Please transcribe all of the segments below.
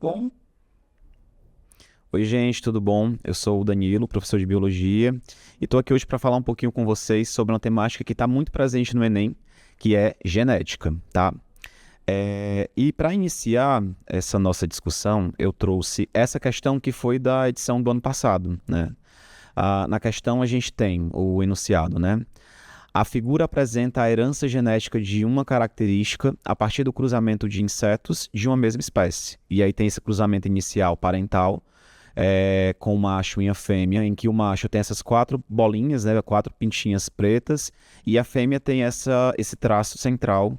Bom. Oi, gente, tudo bom? Eu sou o Danilo, professor de Biologia, e estou aqui hoje para falar um pouquinho com vocês sobre uma temática que está muito presente no Enem, que é genética, tá? E para iniciar essa nossa discussão, eu trouxe essa questão que foi da edição do ano passado, né? Na questão a gente tem o enunciado, né? A figura apresenta a herança genética de uma característica a partir do cruzamento de insetos de uma mesma espécie. E aí tem esse cruzamento inicial parental, com o macho e a fêmea, em que o macho tem essas 4 bolinhas, né, 4 pintinhas pretas, e a fêmea tem esse traço central,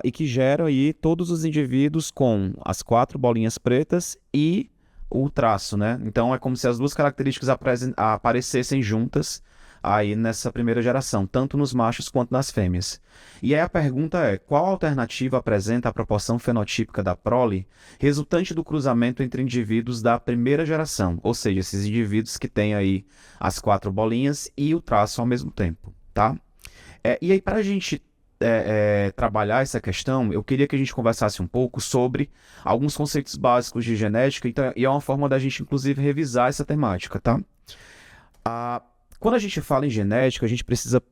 e que gera aí todos os indivíduos com as 4 bolinhas pretas e o traço, né? Então é como se as duas características aparecessem juntas aí nessa primeira geração, tanto nos machos quanto nas fêmeas. E aí a pergunta é, qual alternativa apresenta a proporção fenotípica da prole resultante do cruzamento entre indivíduos da primeira geração, ou seja, esses indivíduos que têm aí as 4 bolinhas e o traço ao mesmo tempo, tá? E aí para a gente trabalhar essa questão, eu queria que a gente conversasse um pouco sobre alguns conceitos básicos de genética, então, e é uma forma da gente, inclusive, revisar essa temática, tá? Quando a gente fala em genética, a gente precisa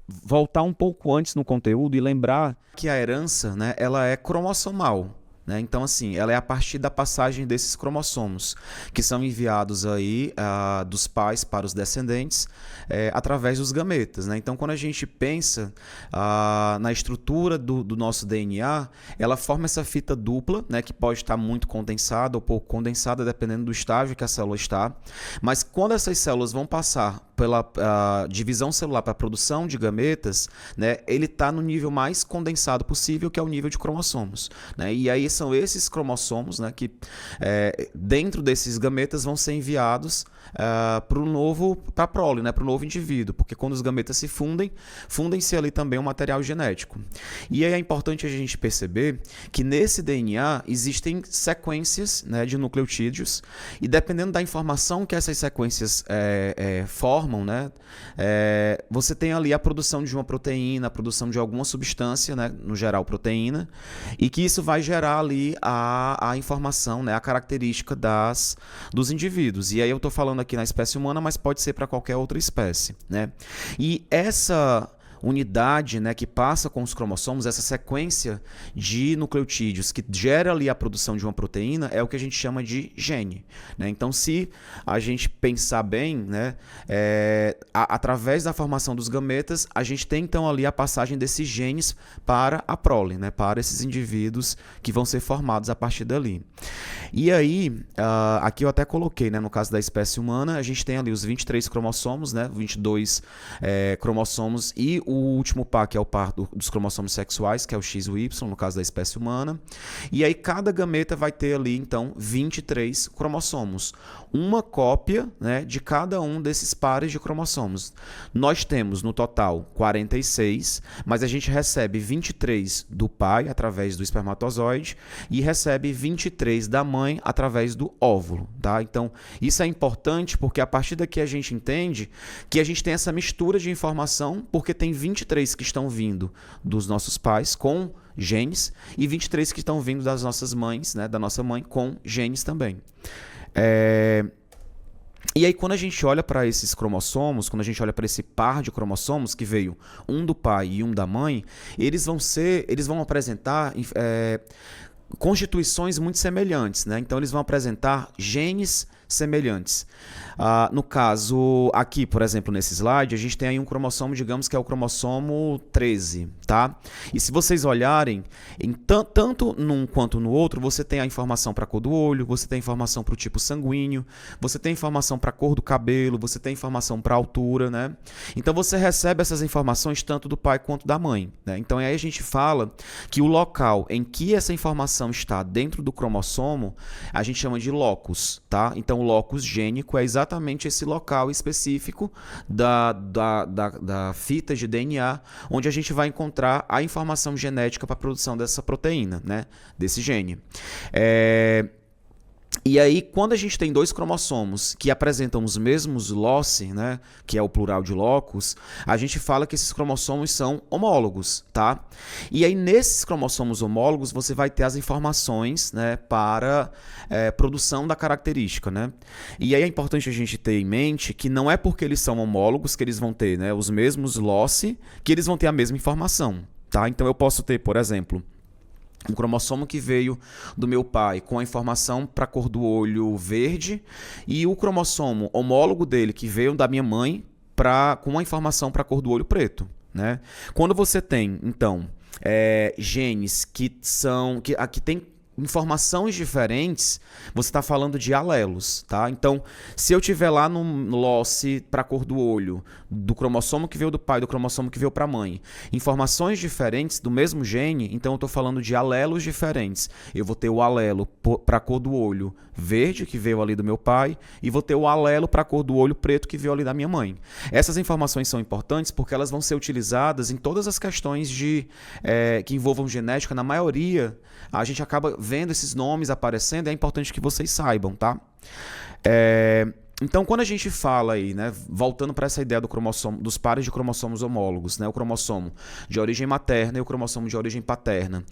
voltar um pouco antes no conteúdo e lembrar que a herança, né, ela é cromossomal. Então, assim, ela é a partir da passagem desses cromossomos, que são enviados aí dos pais para os descendentes através dos gametas. Então, quando a gente pensa na estrutura do nosso DNA, ela forma essa fita dupla, que pode estar muito condensada ou pouco condensada, dependendo do estágio que a célula está. Mas quando essas células vão passar pela divisão celular para a produção de gametas, ele está no nível mais condensado possível, que é o nível de cromossomos. E aí são esses cromossomos que dentro desses gametas vão ser enviados para a prole, para o novo indivíduo, porque quando os gametas se fundem, fundem-se ali também um material genético. E aí é importante a gente perceber que nesse DNA existem sequências de nucleotídeos, e dependendo da informação que essas sequências formam, você tem ali a produção de uma proteína, a produção de alguma substância, no geral proteína, e que isso vai gerar ali a informação, a característica dos indivíduos. E aí eu estou falando aqui na espécie humana, mas pode ser para qualquer outra espécie. E essa unidade que passa com os cromossomos, essa sequência de nucleotídeos que gera ali a produção de uma proteína, é o que a gente chama de gene. Então, se a gente pensar bem, através da formação dos gametas, a gente tem então ali a passagem desses genes para a prole, para esses indivíduos que vão ser formados a partir dali. E aí, aqui eu até coloquei, no caso da espécie humana, a gente tem ali os 23 cromossomos, 22 cromossomos, e o último par, que é o par dos cromossomos sexuais, que é o X e o Y, no caso da espécie humana. E aí cada gameta vai ter ali, então, 23 cromossomos. Uma cópia de cada um desses pares de cromossomos. Nós temos, no total, 46, mas a gente recebe 23 do pai, através do espermatozoide, e recebe 23 da mãe, através do óvulo. Tá? Então, isso é importante porque a partir daqui a gente entende que a gente tem essa mistura de informação, porque tem 23 que estão vindo dos nossos pais com genes e 23 que estão vindo das nossas mães, da nossa mãe com genes também. E aí, quando a gente olha para esses cromossomos, quando a gente olha para esse par de cromossomos que veio um do pai e um da mãe, eles vão apresentar constituições muito semelhantes, Então, eles vão apresentar genes semelhantes. No caso, aqui, por exemplo, nesse slide, a gente tem aí um cromossomo, digamos que é o cromossomo 13, tá? E se vocês olharem, tanto num quanto no outro, você tem a informação para a cor do olho, você tem a informação para o tipo sanguíneo, você tem a informação para a cor do cabelo, você tem a informação para a altura, Então, você recebe essas informações tanto do pai quanto da mãe, Então, aí a gente fala que o local em que essa informação está dentro do cromossomo, a gente chama de locus, tá? Então, o locus gênico é exatamente esse local específico da fita de DNA, onde a gente vai encontrar a informação genética para a produção dessa proteína, desse gene. E aí, quando a gente tem dois cromossomos que apresentam os mesmos loci, né, que é o plural de locus, a gente fala que esses cromossomos são homólogos, tá? E aí, nesses cromossomos homólogos, você vai ter as informações, né, para produção da característica, né? E aí é importante a gente ter em mente que não é porque eles são homólogos que eles vão ter, né, os mesmos loci, que eles vão ter a mesma informação, tá? Então, eu posso ter, por exemplo, um cromossomo que veio do meu pai com a informação para a cor do olho verde e o cromossomo homólogo dele que veio da minha mãe com a informação para a cor do olho preto, né? Quando você tem, então, genes que tem informações diferentes, você está falando de alelos, tá? Então, se eu tiver lá no loci para a cor do olho, do cromossomo que veio do pai, do cromossomo que veio para a mãe, informações diferentes do mesmo gene, então eu estou falando de alelos diferentes. Eu vou ter o alelo para a cor do olho verde, que veio ali do meu pai, e vou ter o alelo para a cor do olho preto, que veio ali da minha mãe. Essas informações são importantes porque elas vão ser utilizadas em todas as questões que envolvam genética. Na maioria, a gente acaba vendo esses nomes aparecendo, é importante que vocês saibam, tá? Então, quando a gente fala aí, né, voltando para essa ideia do cromossomo, dos pares de cromossomos homólogos, né, o cromossomo de origem materna e o cromossomo de origem paterna,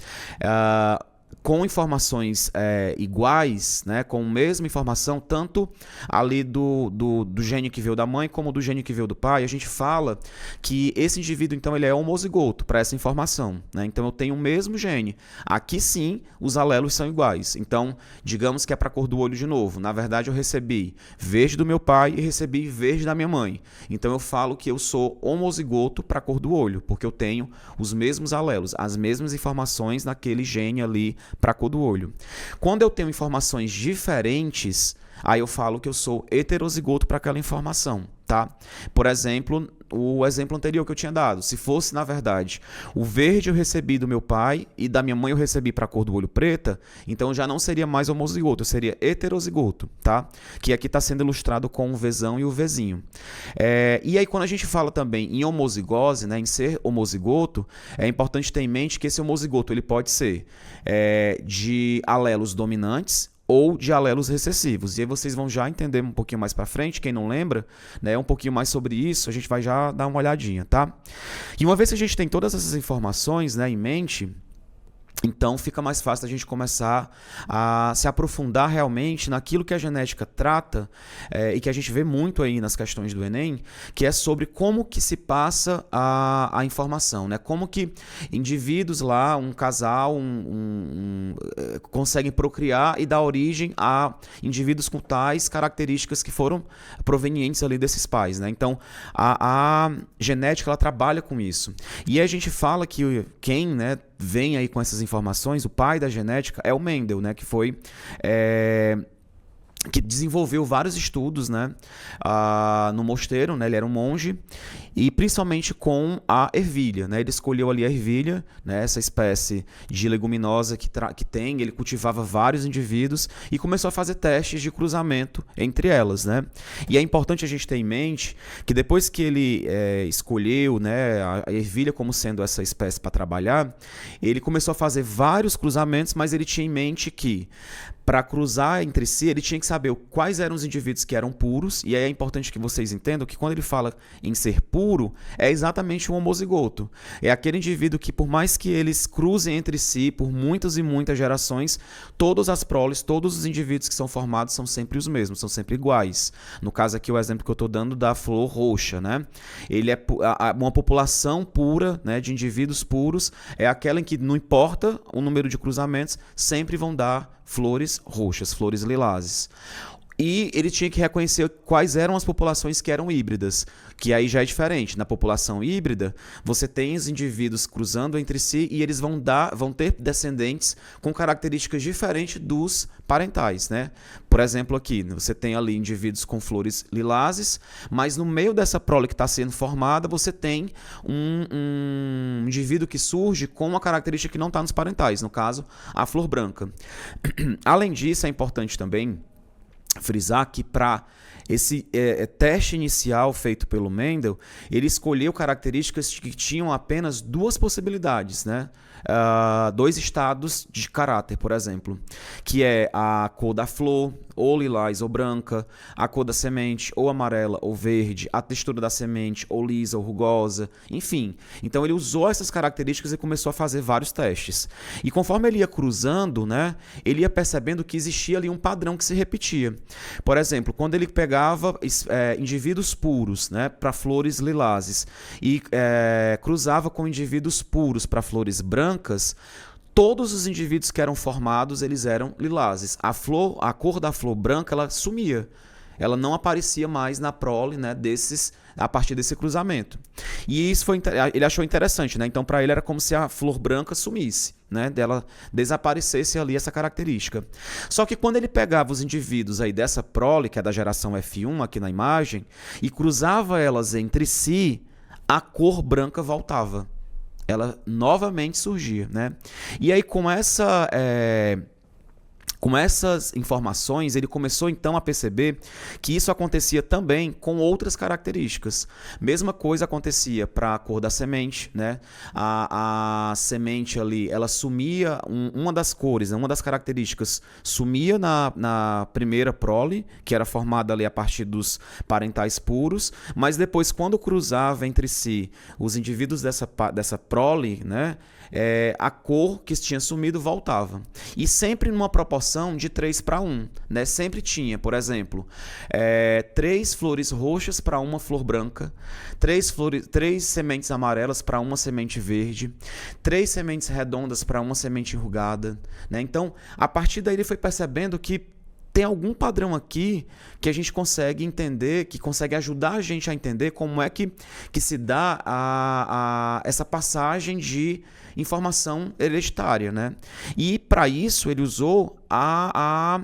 com informações iguais, né, com a mesma informação, tanto ali do gene que veio da mãe como do gene que veio do pai, a gente fala que esse indivíduo, então, ele é homozigoto para essa informação, né? Então, eu tenho o mesmo gene. Aqui, sim, os alelos são iguais. Então, digamos que é para a cor do olho de novo. Na verdade, eu recebi verde do meu pai e recebi verde da minha mãe. Então, eu falo que eu sou homozigoto para a cor do olho, porque eu tenho os mesmos alelos, as mesmas informações naquele gene ali para a cor do olho. Quando eu tenho informações diferentes, aí eu falo que eu sou heterozigoto para aquela informação, tá? Por exemplo, o exemplo anterior que eu tinha dado, se fosse, na verdade, o verde eu recebi do meu pai e da minha mãe eu recebi para a cor do olho preta, então já não seria mais homozigoto, eu seria heterozigoto, tá? Que aqui está sendo ilustrado com o Vzão e o Vzinho. E aí, quando a gente fala também em homozigose, né, em ser homozigoto, é importante ter em mente que esse homozigoto ele pode ser de alelos dominantes ou de alelos recessivos. E aí vocês vão já entender um pouquinho mais para frente, quem não lembra, né, um pouquinho mais sobre isso, a gente vai já dar uma olhadinha, tá? E uma vez que a gente tem todas essas informações, né, em mente, então fica mais fácil a gente começar a se aprofundar realmente naquilo que a genética trata e que a gente vê muito aí nas questões do Enem, que é sobre como que se passa a informação, né? Como que indivíduos lá, um casal, conseguem procriar e dar origem a indivíduos com tais características que foram provenientes ali desses pais, né? Então a genética ela trabalha com isso. E a gente fala que quem, né, vem aí com essas informações, o pai da genética é o Mendel, né, que foi que desenvolveu vários estudos, né, no mosteiro, né, ele era um monge, e principalmente com a ervilha, né, ele escolheu ali a ervilha, né, essa espécie de leguminosa que tem, ele cultivava vários indivíduos e começou a fazer testes de cruzamento entre elas, né, e é importante a gente ter em mente que depois que ele escolheu, né, a ervilha como sendo essa espécie para trabalhar, ele começou a fazer vários cruzamentos, mas ele tinha em mente que para cruzar entre si, ele tinha que saber quais eram os indivíduos que eram puros, e aí é importante que vocês entendam que quando ele fala em ser puro, é exatamente um homozigoto. É aquele indivíduo que, por mais que eles cruzem entre si por muitas e muitas gerações, todas as proles, todos os indivíduos que são formados são sempre os mesmos, são sempre iguais. No caso aqui, o exemplo que eu estou dando da flor roxa, né? Ele é uma população pura, né, de indivíduos puros, é aquela em que não importa o número de cruzamentos, sempre vão dar flores roxas, flores lilazes. E ele tinha que reconhecer quais eram as populações que eram híbridas, que aí já é diferente. Na população híbrida, você tem os indivíduos cruzando entre si e eles vão ter descendentes com características diferentes dos parentais, né? Por exemplo, aqui, você tem ali indivíduos com flores lilazes, mas no meio dessa prole que está sendo formada, você tem um indivíduo que surge com uma característica que não está nos parentais, no caso, a flor branca. Além disso, é importante também frisar que para esse teste inicial feito pelo Mendel, ele escolheu características que tinham apenas duas possibilidades, né? dois estados de caráter, por exemplo, que é a cor da flor, ou lilás ou branca, a cor da semente, ou amarela ou verde, a textura da semente, ou lisa ou rugosa, enfim. Então ele usou essas características e começou a fazer vários testes. E conforme ele ia cruzando, né, ele ia percebendo que existia ali um padrão que se repetia. Por exemplo, quando ele pegava indivíduos puros, né, para flores lilazes e cruzava com indivíduos puros para flores brancas, todos os indivíduos que eram formados, eles eram lilazes. A cor da flor branca, ela sumia. Ela não aparecia mais na prole, né, a partir desse cruzamento. E isso ele achou interessante, né? Então, para ele era como se a flor branca sumisse, né? Dela desaparecesse ali essa característica. Só que quando ele pegava os indivíduos aí dessa prole, que é da geração F1 aqui na imagem, e cruzava elas entre si, a cor branca voltava. Ela novamente surgia, né? E aí com essas informações, ele começou então a perceber que isso acontecia também com outras características. Mesma coisa acontecia para a cor da semente, né? A semente ali, ela sumia, uma das cores, uma das características sumia na primeira prole, que era formada ali a partir dos parentais puros, mas depois, quando cruzava entre si os indivíduos dessa prole, né? A cor que tinha sumido voltava. E sempre numa proporção de 3:1, né? Sempre tinha, por exemplo, 3 flores roxas para uma flor branca, 3 sementes amarelas para uma semente verde, 3 sementes redondas para uma semente enrugada, né? Então, a partir daí ele foi percebendo que tem algum padrão aqui que a gente consegue entender, que consegue ajudar a gente a entender como é que se dá essa passagem de informação hereditária, né? E para isso ele usou a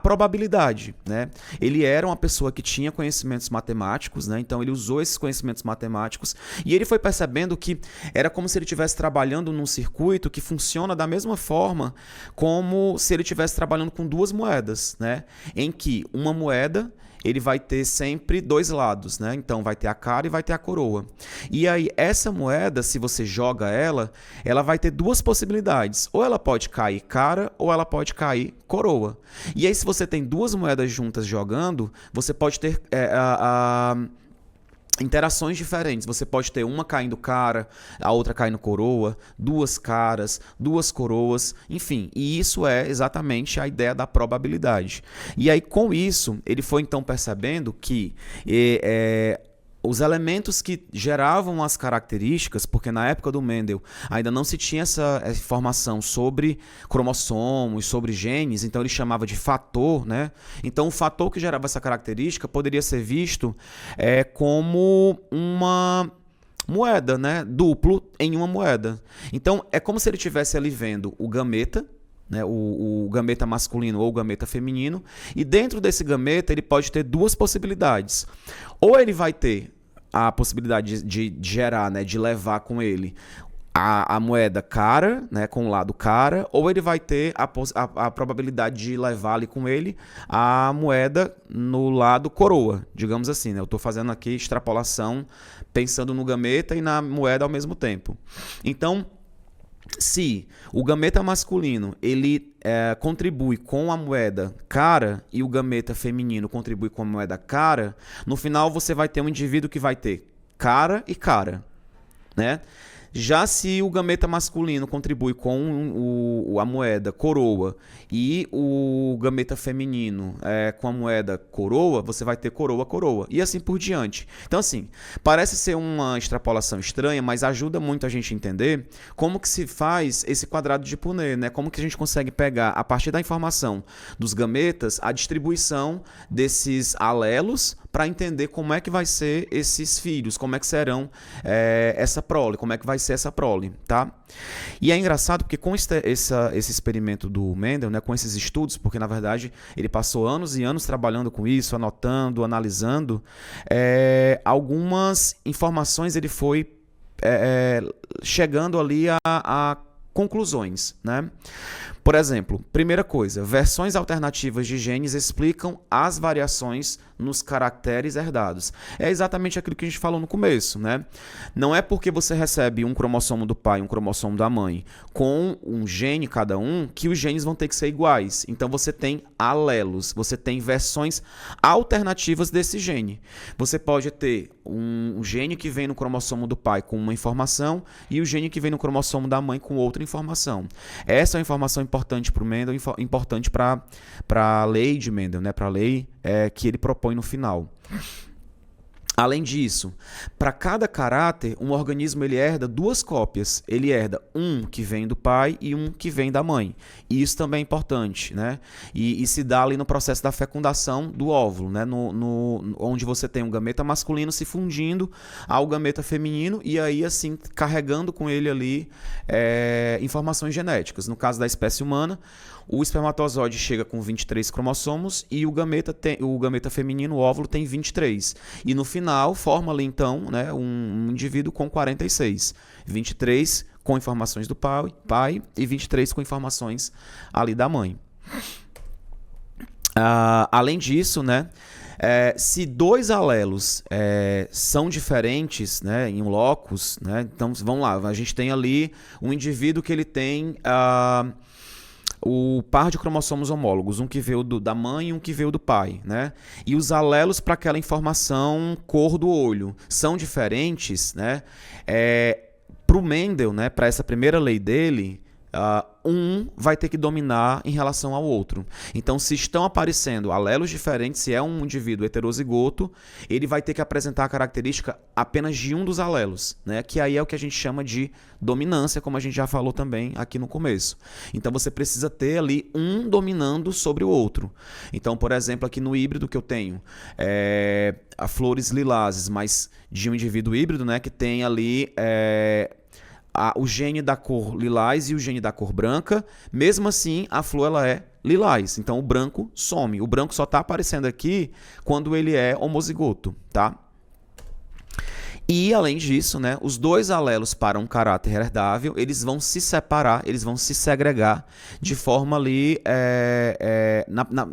probabilidade, né? Ele era uma pessoa que tinha conhecimentos matemáticos, né? Então ele usou esses conhecimentos matemáticos e ele foi percebendo que era como se ele estivesse trabalhando num circuito que funciona da mesma forma como se ele estivesse trabalhando com duas moedas, né? Em que uma moeda ele vai ter sempre dois lados, né? Então vai ter a cara e vai ter a coroa. E aí essa moeda, se você joga ela vai ter duas possibilidades. Ou ela pode cair cara ou ela pode cair coroa. E aí se você tem duas moedas juntas jogando, você pode ter interações diferentes. Você pode ter uma caindo cara, a outra caindo coroa, duas caras, duas coroas, enfim. E isso é exatamente a ideia da probabilidade. E aí, com isso, ele foi então percebendo que os elementos que geravam as características, porque na época do Mendel ainda não se tinha essa informação sobre cromossomos, sobre genes, então ele chamava de fator, né? Então o fator que gerava essa característica poderia ser visto como uma moeda, né? Duplo em uma moeda. Então é como se ele estivesse ali vendo o gameta, né, o gameta masculino ou o gameta feminino, e dentro desse gameta ele pode ter duas possibilidades. Ou ele vai ter a possibilidade de gerar, né, de levar com ele a moeda cara, né, com o lado cara, ou ele vai ter a probabilidade de levar ali com ele a moeda no lado coroa, digamos assim, né? Eu estou fazendo aqui extrapolação pensando no gameta e na moeda ao mesmo tempo. Então, se o gameta masculino ele contribui com a moeda cara e o gameta feminino contribui com a moeda cara, no final você vai ter um indivíduo que vai ter cara e cara, né? Já se o gameta masculino contribui com a moeda coroa e o gameta feminino com a moeda coroa, você vai ter coroa, coroa. E assim por diante. Então, assim, parece ser uma extrapolação estranha, mas ajuda muito a gente a entender como que se faz esse quadrado de Punnett, né? Como que a gente consegue pegar, a partir da informação dos gametas, a distribuição desses alelos para entender como é que vai ser esses filhos, como é que serão essa prole, como é que vai ser essa prole, tá? E é engraçado porque com esse experimento do Mendel, né, com esses estudos, porque na verdade ele passou anos e anos trabalhando com isso, anotando, analisando, algumas informações ele foi chegando ali a conclusões, né? Por exemplo, primeira coisa, versões alternativas de genes explicam as variações nos caracteres herdados. É exatamente aquilo que a gente falou no começo, né? Não é porque você recebe um cromossomo do pai e um cromossomo da mãe com um gene cada um que os genes vão ter que ser iguais. Então você tem alelos, você tem versões alternativas desse gene. Você pode ter um gene que vem no cromossomo do pai com uma informação e o gene que vem no cromossomo da mãe com outra informação. Essa é uma informação importante para o Mendel, importante para a lei de Mendel, né? Para a lei que ele propõe no final. Além disso, para cada caráter, um organismo ele herda duas cópias. Ele herda um que vem do pai e um que vem da mãe. E isso também é importante, né? E se dá ali no processo da fecundação do óvulo, né? Onde você tem um gameta masculino se fundindo ao gameta feminino e aí, assim, carregando com ele ali informações genéticas. No caso da espécie humana, o espermatozoide chega com 23 cromossomos e o gameta feminino, o óvulo, tem 23. E no final forma ali então, né, um indivíduo com 46. 23 com informações do pai e 23 com informações ali da mãe. Além disso, né, se dois alelos são diferentes, né, em um locus, né, então vamos lá, a gente tem ali um indivíduo que ele tem o par de cromossomos homólogos, um que veio da mãe e um que veio do pai, né? E os alelos para aquela informação cor do olho são diferentes, né? Para o Mendel, né, para essa primeira lei dele, um vai ter que dominar em relação ao outro. Então, se estão aparecendo alelos diferentes, se é um indivíduo heterozigoto, ele vai ter que apresentar a característica apenas de um dos alelos, né? Que aí é o que a gente chama de dominância, como a gente já falou também aqui no começo. Então, você precisa ter ali um dominando sobre o outro. Então, por exemplo, aqui no híbrido que eu tenho, a flores lilazes, mas de um indivíduo híbrido, né, que tem ali o gene da cor lilás e o gene da cor branca, mesmo assim a flor ela é lilás, então o branco some. O branco só está aparecendo aqui quando ele é homozigoto, tá? E, além disso, né, os dois alelos para um caráter herdável, eles vão se separar, eles vão se segregar de forma ali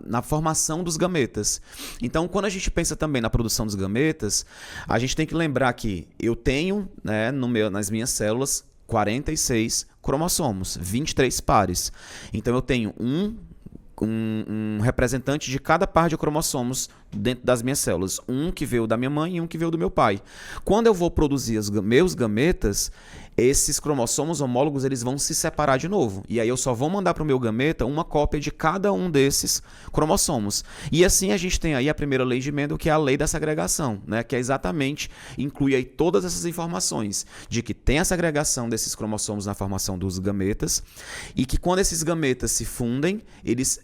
na formação dos gametas. Então, quando a gente pensa também na produção dos gametas, a gente tem que lembrar que eu tenho, né, nas minhas células 46 cromossomos, 23 pares. Então, eu tenho um representante de cada par de cromossomos dentro das minhas células. Um que veio da minha mãe e um que veio do meu pai. Quando eu vou produzir os meus gametas, esses cromossomos homólogos eles vão se separar de novo. E aí eu só vou mandar para o meu gameta uma cópia de cada um desses cromossomos. E assim a gente tem aí a primeira lei de Mendel, que é a lei da segregação, né? Que é exatamente, inclui aí todas essas informações de que tem a segregação desses cromossomos na formação dos gametas e que quando esses gametas se fundem, eles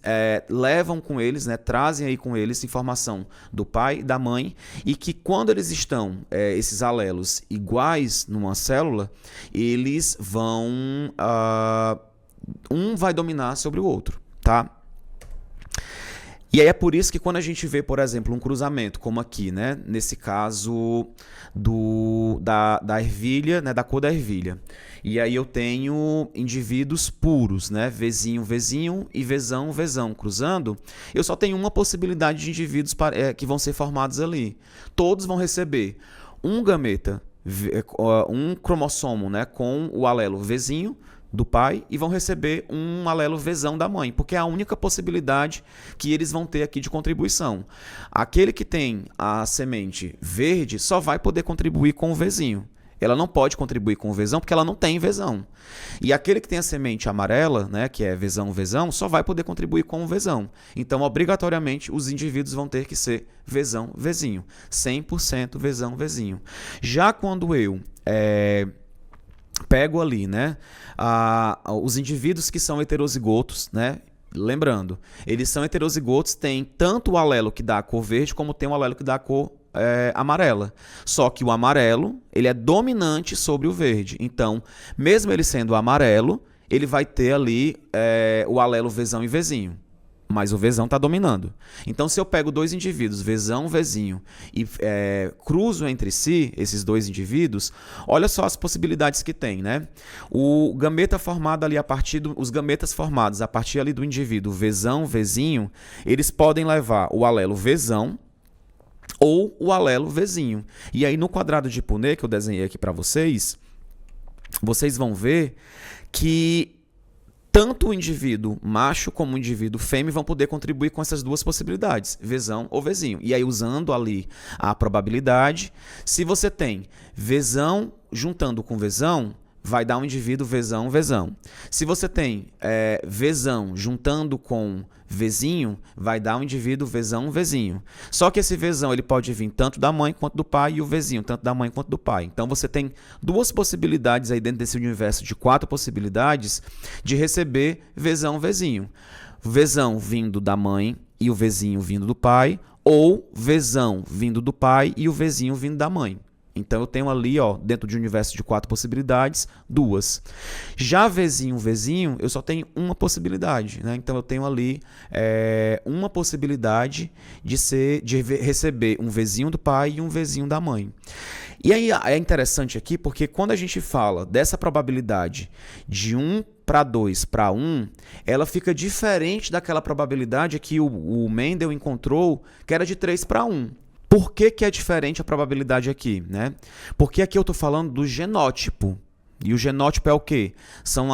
levam com eles, né, trazem aí com eles informação do pai e da mãe e que quando eles estão, esses alelos iguais numa célula, eles vão... um vai dominar sobre o outro, tá? E aí é por isso que quando a gente vê, por exemplo, um cruzamento, como aqui, né? Nesse caso da ervilha, né? Da cor da ervilha. E aí eu tenho indivíduos puros, né? Vzinho, Vzinho e Vzão, Vzão cruzando. Eu só tenho uma possibilidade de indivíduos que vão ser formados ali. Todos vão receber um gameta, um cromossomo, né? Com o alelo Vzinho do pai e vão receber um alelo Vzão da mãe, porque é a única possibilidade que eles vão ter aqui de contribuição. Aquele que tem a semente verde só vai poder contribuir com o Vzinho. Ela não pode contribuir com o Vzão porque ela não tem Vzão. E aquele que tem a semente amarela, né, que é Vzão, Vzão, só vai poder contribuir com o Vzão. Então, obrigatoriamente, os indivíduos vão ter que ser Vzão, Vzinho. 100% Vzão, Vzinho. Já quando eu pego ali, né, os indivíduos que são heterozigotos, né, lembrando, eles são heterozigotos, tem tanto o alelo que dá a cor verde como tem o alelo que dá a cor amarela. Só que o amarelo, ele é dominante sobre o verde. Então, mesmo ele sendo amarelo, ele vai ter ali o alelo Vzão e Vzinho. mas o Vzão está dominando. Então, se eu pego dois indivíduos, Vzão, Vzinho, e cruzo entre si esses dois indivíduos, olha só as possibilidades que tem, né? O gameta formado ali os gametas formados a partir ali do indivíduo Vzão, Vzinho, eles podem levar o alelo Vzão ou o alelo Vzinho. E aí no quadrado de Punnett que eu desenhei aqui para vocês vão ver que tanto o indivíduo macho como o indivíduo fêmea vão poder contribuir com essas duas possibilidades, Vzão ou Vzinho. E aí, usando ali a probabilidade, se você tem Vzão juntando com Vzão, vai dar um indivíduo Vzão, Vzão. Se você tem Vzão juntando com Vzinho, vai dar um indivíduo Vzão, Vzinho. Só que esse Vzão ele pode vir tanto da mãe quanto do pai, e o Vzinho tanto da mãe quanto do pai. Então você tem duas possibilidades aí dentro desse universo de 4 possibilidades de receber Vzão, Vzinho. Vzão vindo da mãe e o Vzinho vindo do pai, ou Vzão vindo do pai e o Vzinho vindo da mãe. Então, eu tenho ali, ó, dentro de um universo de 4 possibilidades, 2. Já Vzinho, Vzinho, eu só tenho uma possibilidade, né? Então, eu tenho ali uma possibilidade de receber um Vzinho do pai e um Vzinho da mãe. E aí é interessante aqui porque quando a gente fala dessa probabilidade de 1 para 2 para 1, ela fica diferente daquela probabilidade que o Mendel encontrou, que era de 3 para 1. Por que é diferente a probabilidade aqui, né? Porque aqui eu estou falando do genótipo. E o genótipo é o quê? São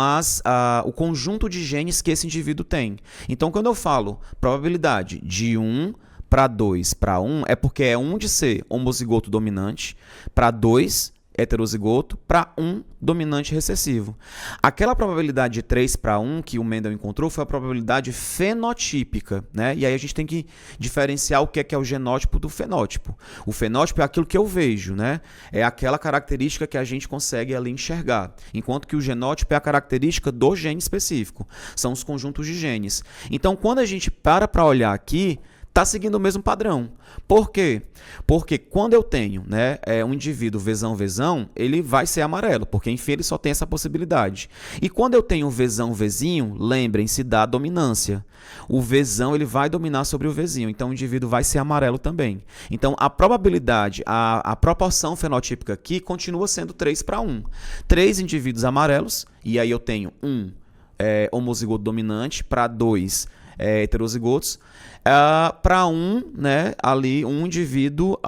o conjunto de genes que esse indivíduo tem. Então, quando eu falo probabilidade de 1 para 2 para 1, é porque é 1 de ser homozigoto dominante, para 2 heterozigoto, para 1 dominante recessivo. Aquela probabilidade de 3 para 1 que o Mendel encontrou foi a probabilidade fenotípica, né? E aí a gente tem que diferenciar o que é o genótipo do fenótipo. O fenótipo é aquilo que eu vejo, né? É aquela característica que a gente consegue ali enxergar, enquanto que o genótipo é a característica do gene específico. São os conjuntos de genes. Então, quando a gente para olhar aqui, está seguindo o mesmo padrão. Por quê? Porque quando eu tenho, né, um indivíduo Vzão, Vzão, ele vai ser amarelo, porque enfim ele só tem essa possibilidade. E quando eu tenho Vzão, Vzinho, lembrem-se da dominância. O Vzão ele vai dominar sobre o Vzinho, então o indivíduo vai ser amarelo também. Então a probabilidade, a proporção fenotípica aqui continua sendo 3 para 1. 3 indivíduos amarelos, e aí eu tenho um homozigoto dominante, para 2 heterozigotos, para né, ali um indivíduo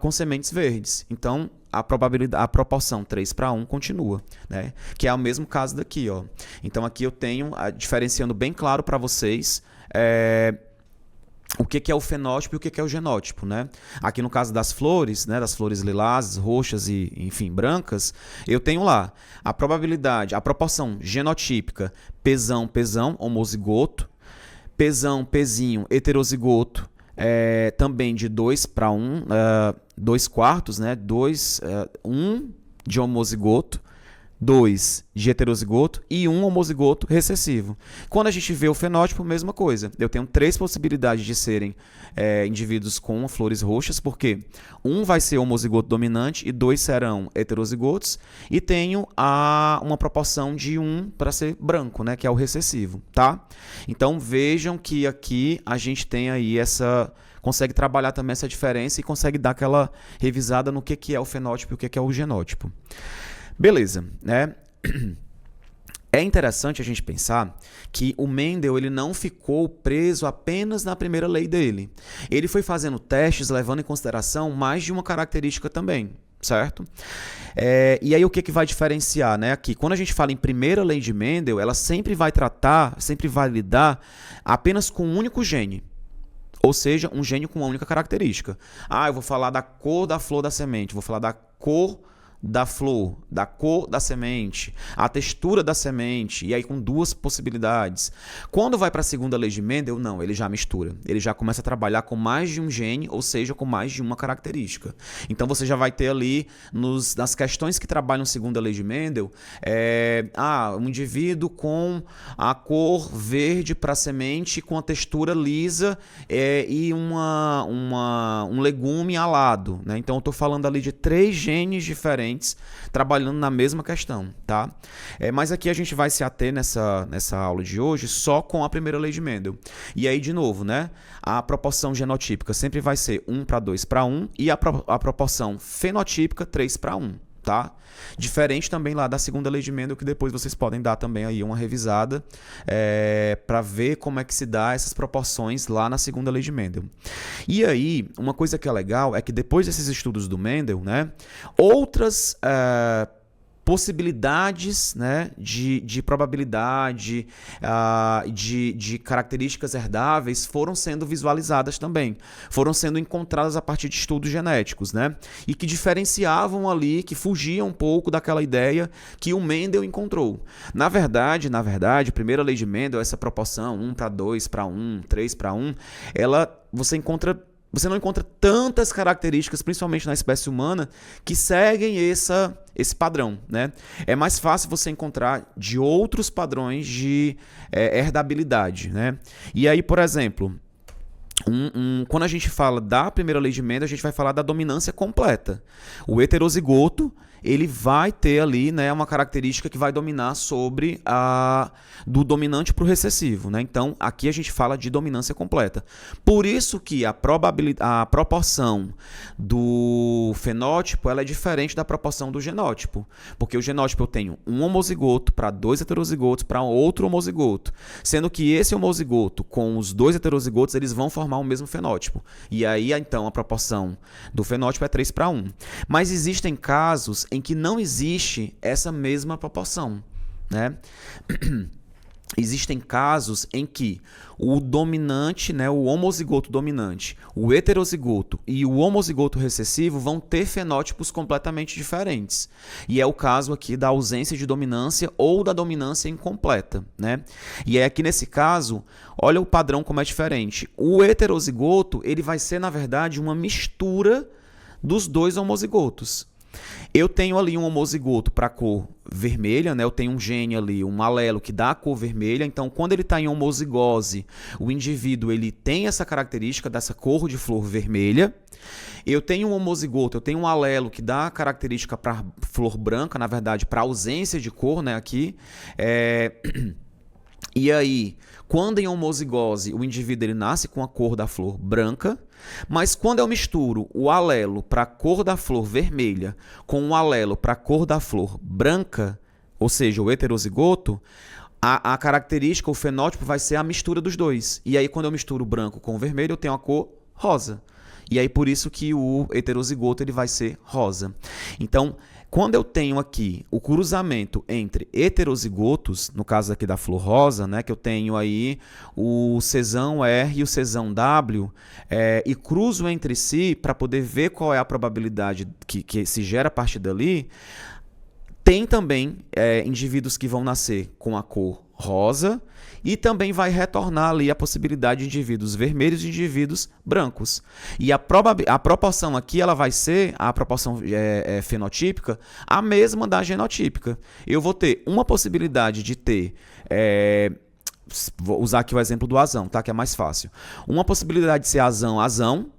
com sementes verdes. Então, a proporção 3 para 1 continua, né? Que é o mesmo caso daqui, ó. Então, aqui eu tenho, diferenciando bem claro para vocês, o que é o fenótipo e o que é o genótipo, né? Aqui no caso das flores, né, das flores lilás, roxas e, enfim, brancas, eu tenho lá a probabilidade, a proporção genotípica Pzão, Pzão, homozigoto, Pzão, Pzinho, heterozigoto, também de 2 para 1, 2 quartos, né? 1 de homozigoto, 2 de heterozigoto e 1 homozigoto recessivo. Quando a gente vê o fenótipo, mesma coisa. Eu tenho 3 possibilidades de serem indivíduos com flores roxas, porque 1 vai ser homozigoto dominante e 2 serão heterozigotos, e tenho uma proporção de 1 para ser branco, né, que é o recessivo, tá? Então vejam que aqui a gente tem aí consegue trabalhar também essa diferença e consegue dar aquela revisada no que é o fenótipo e o que é o genótipo. Beleza, né? É interessante a gente pensar que o Mendel ele não ficou preso apenas na primeira lei dele. Ele foi fazendo testes levando em consideração mais de uma característica também, certo? E aí o que vai diferenciar, né? Aqui, quando a gente fala em primeira lei de Mendel, ela sempre vai lidar apenas com um único gene. Ou seja, um gene com uma única característica. Eu vou falar da cor da flor da semente, vou falar da cor da flor, da cor da semente, a textura da semente, e aí com 2 possibilidades. Quando vai para a segunda lei de Mendel, não, ele já mistura. Ele já começa a trabalhar com mais de um gene, ou seja, com mais de uma característica. Então você já vai ter ali, nas questões que trabalham segunda lei de Mendel, um indivíduo com a cor verde para a semente, com a textura lisa e um legume alado, né? Então eu estou falando ali de 3 genes diferentes diferentes, trabalhando na mesma questão, tá? Mas aqui a gente vai se ater nessa aula de hoje só com a primeira lei de Mendel. E aí, de novo, né? A proporção genotípica sempre vai ser 1:2:1 e a proporção fenotípica 3:1. Tá? Diferente também lá da segunda lei de Mendel, que depois vocês podem dar também aí uma revisada para ver como é que se dá essas proporções lá na segunda lei de Mendel. E aí, uma coisa que é legal é que depois desses estudos do Mendel, né, outras possibilidades, né, de probabilidade, de características herdáveis foram sendo visualizadas também, foram sendo encontradas a partir de estudos genéticos, né, e que diferenciavam ali, que fugiam um pouco daquela ideia que o Mendel encontrou. Na verdade, a primeira lei de Mendel, essa proporção 1:2:1, 3:1, você não encontra tantas características, principalmente na espécie humana, que seguem esse padrão, né? É mais fácil você encontrar de outros padrões de herdabilidade, né? E aí, por exemplo, quando a gente fala da primeira lei de Mendel, a gente vai falar da dominância completa. O heterozigoto, ele vai ter ali, né, uma característica que vai dominar sobre do dominante para o recessivo, né? Então, aqui a gente fala de dominância completa. Por isso que a proporção do fenótipo ela é diferente da proporção do genótipo. Porque o genótipo eu tenho um homozigoto para 2 heterozigotos para outro homozigoto. Sendo que esse homozigoto com os 2 heterozigotos, eles vão formar o mesmo fenótipo. E aí, então, a proporção do fenótipo é 3:1. Mas existem casos em que não existe essa mesma proporção, né? Existem casos em que o dominante, né, o homozigoto dominante, o heterozigoto e o homozigoto recessivo vão ter fenótipos completamente diferentes. E é o caso aqui da ausência de dominância ou da dominância incompleta, né? E é aqui nesse caso, olha o padrão como é diferente. O heterozigoto, ele vai ser, na verdade, uma mistura dos dois homozigotos. Eu tenho ali um homozigoto para a cor vermelha, né? Eu tenho um gene ali, um alelo que dá a cor vermelha. Então, quando ele está em homozigose, o indivíduo ele tem essa característica dessa cor de flor vermelha. Eu tenho um homozigoto, eu tenho um alelo que dá a característica para flor branca, na verdade, para ausência de cor, né? Aqui. E aí, quando em homozigose, o indivíduo ele nasce com a cor da flor branca, mas quando eu misturo o alelo para a cor da flor vermelha com o alelo para a cor da flor branca, ou seja, o heterozigoto, a característica, o fenótipo vai ser a mistura dos dois. E aí, quando eu misturo o branco com o vermelho, eu tenho a cor rosa. E aí, por isso que o heterozigoto ele vai ser rosa. Então, quando eu tenho aqui o cruzamento entre heterozigotos, no caso aqui da flor rosa, né, que eu tenho aí o Czão R e o Czão W, e cruzo entre si para poder ver qual é a probabilidade que se gera a partir dali, tem também indivíduos que vão nascer com a cor rosa e também vai retornar ali a possibilidade de indivíduos vermelhos e indivíduos brancos. E a proporção aqui ela vai ser, a proporção fenotípica, a mesma da genotípica. Eu vou ter uma possibilidade de ter... vou usar aqui o exemplo do azão, tá? Que é mais fácil. Uma possibilidade de ser azão,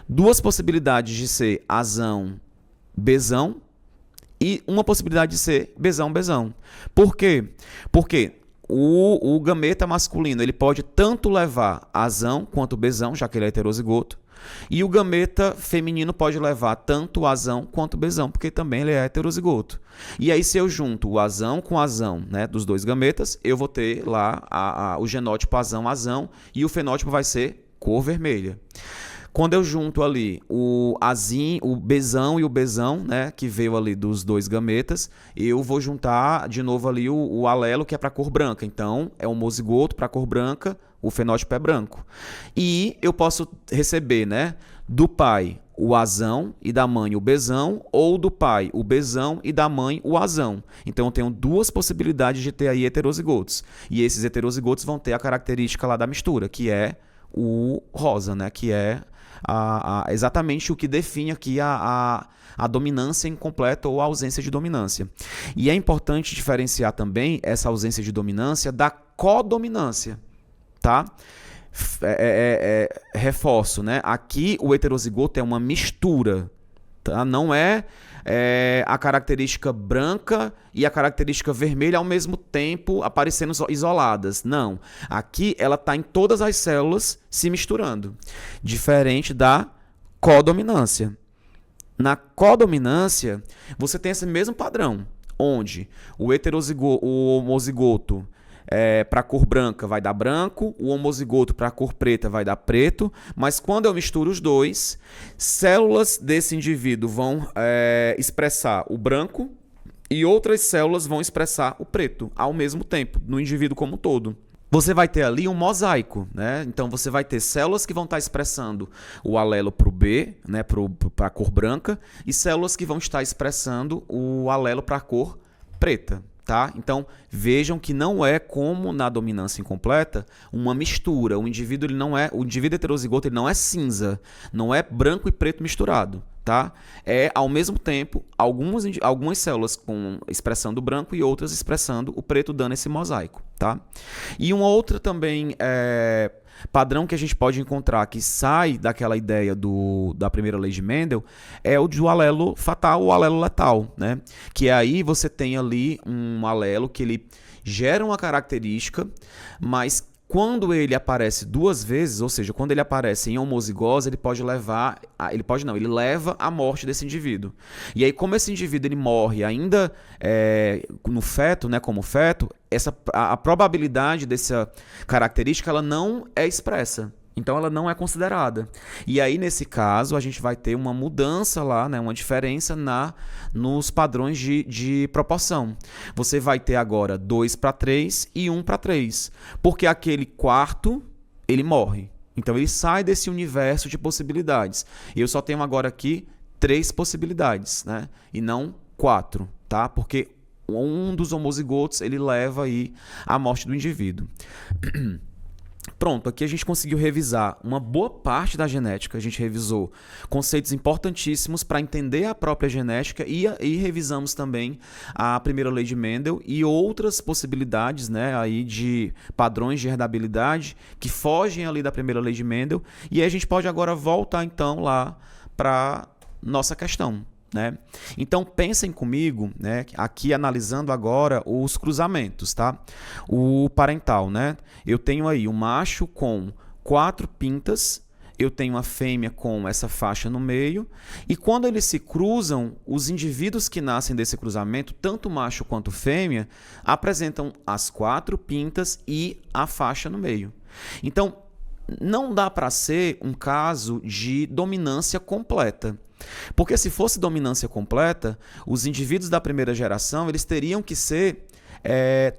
duas possibilidades de ser azão, bezão, e uma possibilidade de ser bezão. Por quê? Porque o gameta masculino ele pode tanto levar azão quanto bezão, já que ele é heterozigoto, e o gameta feminino pode levar tanto azão quanto bezão, porque também ele é heterozigoto. E aí, se eu junto o azão com azão, né, dos dois gametas, eu vou ter lá o genótipo azão, e o fenótipo vai ser cor vermelha. Quando eu junto ali o bezão e o bezão, né, que veio ali dos dois gametas, eu vou juntar de novo ali o alelo que é para cor branca. Então, é um homozigoto para cor branca, o fenótipo é branco. E eu posso receber, né, do pai o azão e da mãe o bezão, ou do pai o bezão e da mãe o azão. Então, eu tenho duas possibilidades de ter aí heterozigotos. E esses heterozigotos vão ter a característica lá da mistura, que é o rosa, né, que é exatamente o que define aqui a dominância incompleta ou a ausência de dominância. E é importante diferenciar também essa ausência de dominância da codominância, tá? Reforço, né? Aqui o heterozigoto é uma mistura, tá? Não é a característica branca e a característica vermelha ao mesmo tempo aparecendo isoladas. Não. Aqui ela está em todas as células se misturando. Diferente da codominância. Na codominância, você tem esse mesmo padrão, onde o homozigoto para a cor branca vai dar branco, o homozigoto para a cor preta vai dar preto, mas quando eu misturo os dois, células desse indivíduo vão expressar o branco e outras células vão expressar o preto ao mesmo tempo, no indivíduo como um todo. Você vai ter ali um mosaico, né? Então você vai ter células que vão estar expressando o alelo para o B, né? Para a cor branca, e células que vão estar expressando o alelo para a cor preta. Tá? Então, vejam que não é como na dominância incompleta uma mistura. O indivíduo heterozigoto ele não é cinza, não é branco e preto misturado. Tá? É, ao mesmo tempo, algumas células expressando o branco e outras expressando o preto, dando esse mosaico. Tá? E uma outra também padrão que a gente pode encontrar que sai daquela ideia da primeira lei de Mendel é o do alelo fatal ou alelo letal, né? Que aí você tem ali um alelo que ele gera uma característica, mas quando ele aparece duas vezes, ou seja, quando ele aparece em homozigose, ele leva à morte desse indivíduo. E aí, como esse indivíduo ele morre ainda no feto, né, como feto, a probabilidade dessa característica ela não é expressa. Então, ela não é considerada. E aí, nesse caso, a gente vai ter uma mudança lá, né, uma diferença nos padrões de proporção. Você vai ter agora 2:3 e 1:3. Porque aquele quarto, ele morre. Então, ele sai desse universo de possibilidades. E eu só tenho agora aqui 3 possibilidades, né? E não 4, tá? Porque um dos homozigotos, ele leva aí à morte do indivíduo. Pronto, aqui a gente conseguiu revisar uma boa parte da genética, a gente revisou conceitos importantíssimos para entender a própria genética e revisamos também a primeira lei de Mendel e outras possibilidades, né, aí de padrões de herdabilidade que fogem ali da primeira lei de Mendel, e aí a gente pode agora voltar então lá para nossa questão. Né? Então pensem comigo, né, aqui analisando agora os cruzamentos, tá? O parental, né? Eu tenho aí um macho com 4 pintas, eu tenho a fêmea com essa faixa no meio, e quando eles se cruzam, os indivíduos que nascem desse cruzamento, tanto macho quanto fêmea, apresentam as 4 pintas e a faixa no meio. Então, não dá para ser um caso de dominância completa. Porque se fosse dominância completa, os indivíduos da primeira geração eles teriam que ser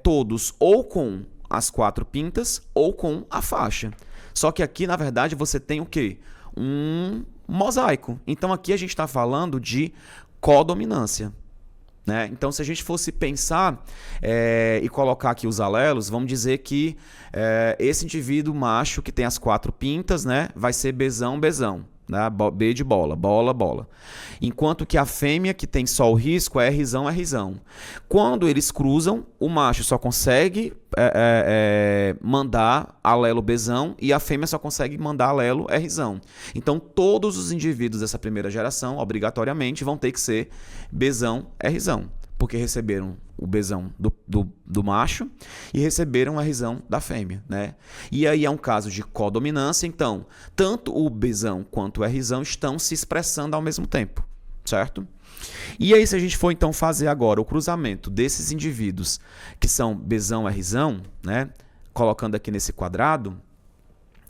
todos ou com as 4 pintas ou com a faixa. Só que aqui, na verdade, você tem o quê? Um mosaico. Então aqui a gente está falando de codominância. Né? Então, se a gente fosse pensar e colocar aqui os alelos, vamos dizer que esse indivíduo macho que tem as 4 pintas, né, vai ser Bzão, Bzão. Né? B de bola, bola, bola. Enquanto que a fêmea que tem só o risco é Rzão, Rzão. Quando eles cruzam, o macho só consegue mandar alelo Bzão e a fêmea só consegue mandar alelo Rzão. Então, todos os indivíduos dessa primeira geração, obrigatoriamente, vão ter que ser Bzão, Rzão. Porque receberam o Bzão do macho e receberam a Rzão da fêmea, né? E aí é um caso de codominância, então, tanto o Bzão quanto o Rzão estão se expressando ao mesmo tempo, certo? E aí, se a gente for então fazer agora o cruzamento desses indivíduos que são Bzão, Rzão, né? Colocando aqui nesse quadrado,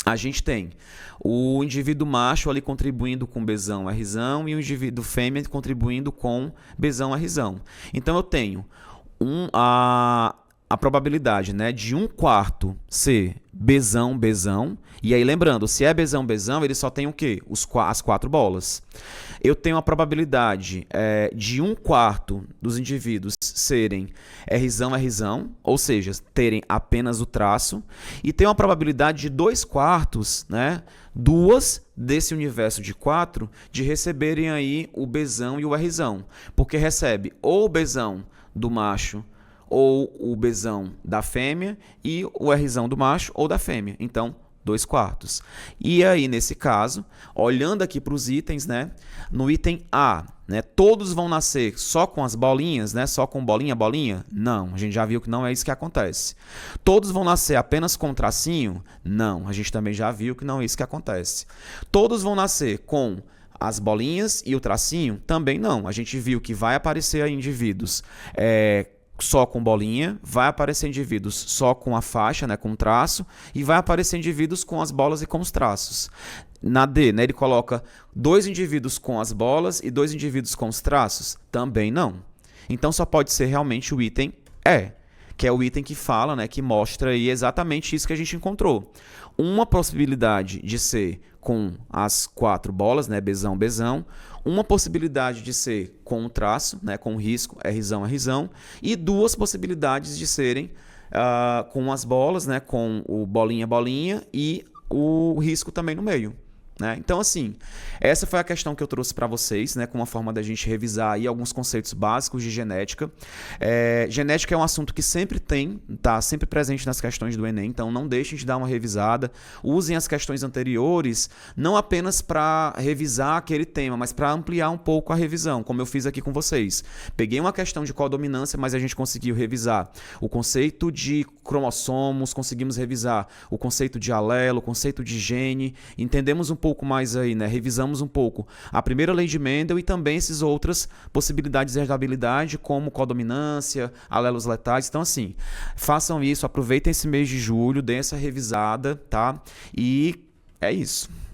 a gente tem o indivíduo macho ali contribuindo com Bzão, Rzão e o indivíduo fêmea contribuindo com Bzão, Rzão. Então, eu tenho a probabilidade, né, de 1/4 ser Bzão, Bzão. E aí, lembrando, se é Bzão, Bzão, ele só tem o quê? As 4 bolas. Eu tenho a probabilidade de 1/4 dos indivíduos serem Rzão, Rzão, ou seja, terem apenas o traço. E tenho a probabilidade de 2/4, né, 2 desse universo de 4, de receberem aí o Bzão e o Rzão. Porque recebe ou o Bzão do macho ou o Bzão da fêmea e o Rzão do macho ou da fêmea. Então, 2/4. E aí, nesse caso, olhando aqui para os itens, né, no item A, né, todos vão nascer só com as bolinhas, né, só com bolinha, bolinha? Não, a gente já viu que não é isso que acontece. Todos vão nascer apenas com tracinho? Não, a gente também já viu que não é isso que acontece. Todos vão nascer com as bolinhas e o tracinho? Também não. A gente viu que vai aparecer aí indivíduos só com bolinha, vai aparecer indivíduos só com a faixa, né, com traço, e vai aparecer indivíduos com as bolas e com os traços. Na D, né, ele coloca 2 indivíduos com as bolas e 2 indivíduos com os traços? Também não. Então só pode ser realmente o item E, que é o item que fala, né, que mostra aí exatamente isso que a gente encontrou. Uma possibilidade de ser com as 4 bolas, né, Bzão, Bzão. Uma possibilidade de ser com o traço, né, com o risco, Rzão, Rzão. E 2 possibilidades de serem com as bolas, né, com o bolinha, bolinha e o risco também no meio. Né? Então, assim, essa foi a questão que eu trouxe para vocês, né, com uma forma da gente revisar aí alguns conceitos básicos de genética. Genética é um assunto que sempre tá sempre presente nas questões do Enem, então não deixem de dar uma revisada. Usem as questões anteriores, não apenas para revisar aquele tema, mas para ampliar um pouco a revisão, como eu fiz aqui com vocês. Peguei uma questão de codominância, mas a gente conseguiu revisar o conceito de cromossomos, conseguimos revisar o conceito de alelo, o conceito de gene, entendemos um pouco mais aí, né? Revisamos um pouco a primeira lei de Mendel e também essas outras possibilidades de herdabilidade, como codominância, alelos letais. Então, assim, façam isso, aproveitem esse mês de julho, deem essa revisada, tá? E é isso.